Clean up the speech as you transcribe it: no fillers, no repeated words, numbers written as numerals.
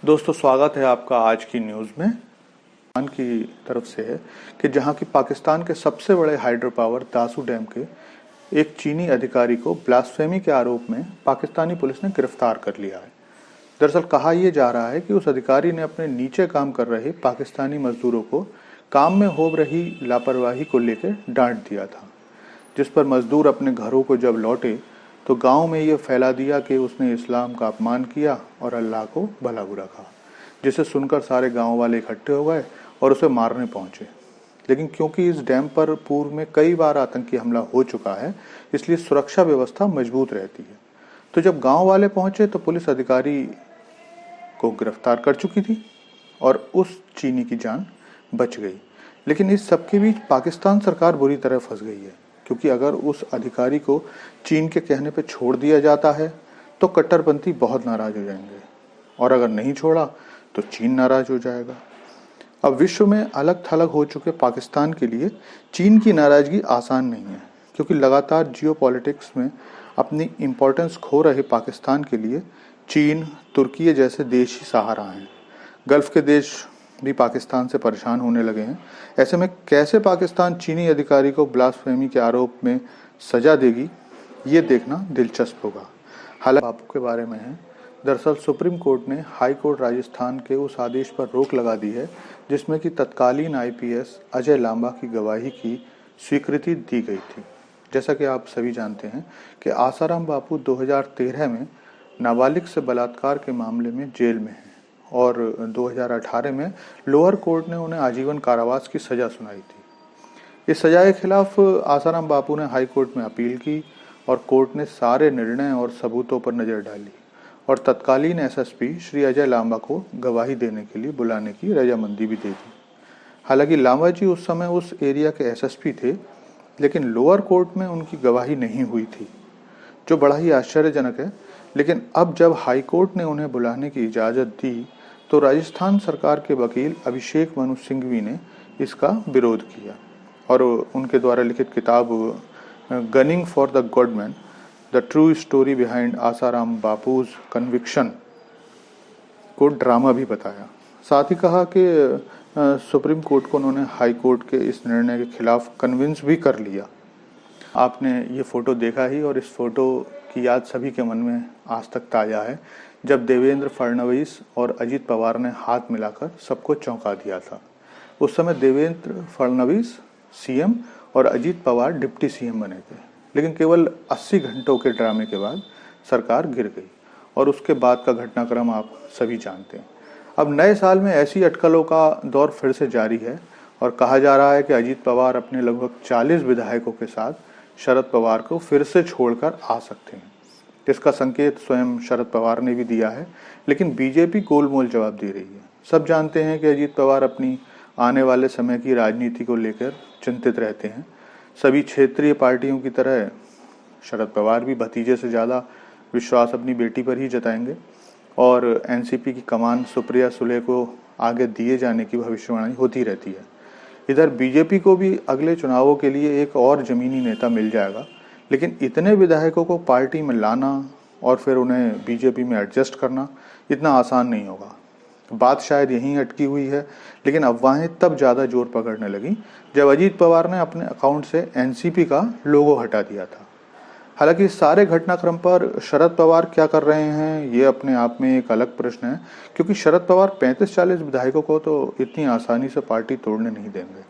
दोस्तों, स्वागत है आपका आज की न्यूज़ में। पाकिस्तान की तरफ से है कि जहां की पाकिस्तान के सबसे बड़े हाइड्रो पावर दासू डैम के एक चीनी अधिकारी को ब्लास्फेमी के आरोप में पाकिस्तानी पुलिस ने गिरफ्तार कर लिया है। दरअसल कहा यह जा रहा है कि उस अधिकारी ने अपने नीचे काम कर रहे पाकिस्तानी मजदूरों को काम में हो रही लापरवाही को लेकर डांट दिया था, जिस पर मजदूर अपने घरों को जब लौटे तो गांव में ये फैला दिया कि उसने इस्लाम का अपमान किया और अल्लाह को भला बुरा कहा, जिसे सुनकर सारे गांव वाले इकट्ठे हो गए और उसे मारने पहुंचे। लेकिन क्योंकि इस डैम पर पूर्व में कई बार आतंकी हमला हो चुका है, इसलिए सुरक्षा व्यवस्था मजबूत रहती है। तो जब गांव वाले पहुंचे तो पुलिस अधिकारी को गिरफ्तार कर चुकी थी और उस चीनी की जान बच गई। लेकिन इस सबके बीच पाकिस्तान सरकार बुरी तरह फंस गई है, क्योंकि अगर उस अधिकारी को चीन के कहने पे छोड़ दिया जाता है तो कट्टरपंथी बहुत नाराज हो जाएंगे, और अगर नहीं छोड़ा तो चीन नाराज हो जाएगा। अब विश्व में अलग थलग हो चुके पाकिस्तान के लिए चीन की नाराजगी आसान नहीं है, क्योंकि लगातार जियोपॉलिटिक्स में अपनी इम्पोर्टेंस खो रहे पाकिस्तान के लिए चीन, तुर्की जैसे देश ही सहारा हैं। गल्फ के देश भी पाकिस्तान से परेशान होने लगे हैं। ऐसे में कैसे पाकिस्तान चीनी अधिकारी को ब्लास्फेमी के आरोप में सजा देगी, ये देखना दिलचस्प होगा। हालांकि बापू के बारे में है। दरअसल सुप्रीम कोर्ट ने हाई कोर्ट राजस्थान के उस आदेश पर रोक लगा दी है जिसमें कि तत्कालीन आईपीएस अजय लांबा की गवाही की स्वीकृति दी गई थी। जैसा कि आप सभी जानते हैं कि आसाराम बापू 2013 में नाबालिग से बलात्कार के मामले में जेल में हैं और 2018 में लोअर कोर्ट ने उन्हें आजीवन कारावास की सजा सुनाई थी। इस सजा के खिलाफ आसाराम बापू ने हाई कोर्ट में अपील की और कोर्ट ने सारे निर्णय और सबूतों पर नजर डाली और तत्कालीन एसएसपी श्री अजय लांबा को गवाही देने के लिए बुलाने की रजामंदी भी दे दी। हालांकि लांबा जी उस समय उस एरिया के एसएसपी थे, लेकिन लोअर कोर्ट में उनकी गवाही नहीं हुई थी, जो बड़ा ही आश्चर्यजनक है। लेकिन अब जब हाई कोर्ट ने उन्हें बुलाने की इजाज़त दी तो राजस्थान सरकार के वकील अभिषेक मनु सिंघवी ने इसका विरोध किया और उनके द्वारा लिखित किताब gunning for the godman, the true story behind Asaram Bapu's conviction को ड्रामा भी बताया। साथ ही कहा कि सुप्रीम कोर्ट को उन्होंने हाई कोर्ट के इस निर्णय के खिलाफ कन्विंस भी कर लिया। आपने ये फोटो देखा ही, और इस फोटो की याद सभी के मन में आज तक ताज़ा है, जब देवेंद्र फडणवीस और अजीत पवार ने हाथ मिलाकर सबको चौंका दिया था। उस समय देवेंद्र फडणवीस सीएम और अजीत पवार डिप्टी सीएम बने थे, लेकिन केवल 80 घंटों के ड्रामे के बाद सरकार गिर गई और उसके बाद का घटनाक्रम आप सभी जानते हैं। अब नए साल में ऐसी अटकलों का दौर फिर से जारी है और कहा जा रहा है कि अजीत पवार अपने लगभग 40 विधायकों के साथ शरद पवार को फिर से छोड़कर आ सकते हैं। इसका संकेत स्वयं शरद पवार ने भी दिया है, लेकिन बीजेपी गोलमोल जवाब दे रही है। सब जानते हैं कि अजीत पवार अपनी आने वाले समय की राजनीति को लेकर चिंतित रहते हैं। सभी क्षेत्रीय पार्टियों की तरह शरद पवार भी भतीजे से ज़्यादा विश्वास अपनी बेटी पर ही जताएंगे और एनसीपी की कमान सुप्रिया सुले को आगे दिए जाने की भविष्यवाणी होती रहती है। इधर बीजेपी को भी अगले चुनावों के लिए एक और जमीनी नेता मिल जाएगा, लेकिन इतने विधायकों को पार्टी में लाना और फिर उन्हें बीजेपी में एडजस्ट करना इतना आसान नहीं होगा। बात शायद यहीं अटकी हुई है, लेकिन अफवाहें तब ज़्यादा जोर पकड़ने लगी जब अजीत पवार ने अपने अकाउंट से एनसीपी का लोगो हटा दिया था। हालांकि इस सारे घटनाक्रम पर शरद पवार क्या कर रहे हैं, ये अपने आप में एक अलग प्रश्न है, क्योंकि शरद पवार 35-40 विधायकों को तो इतनी आसानी से पार्टी तोड़ने नहीं देंगे।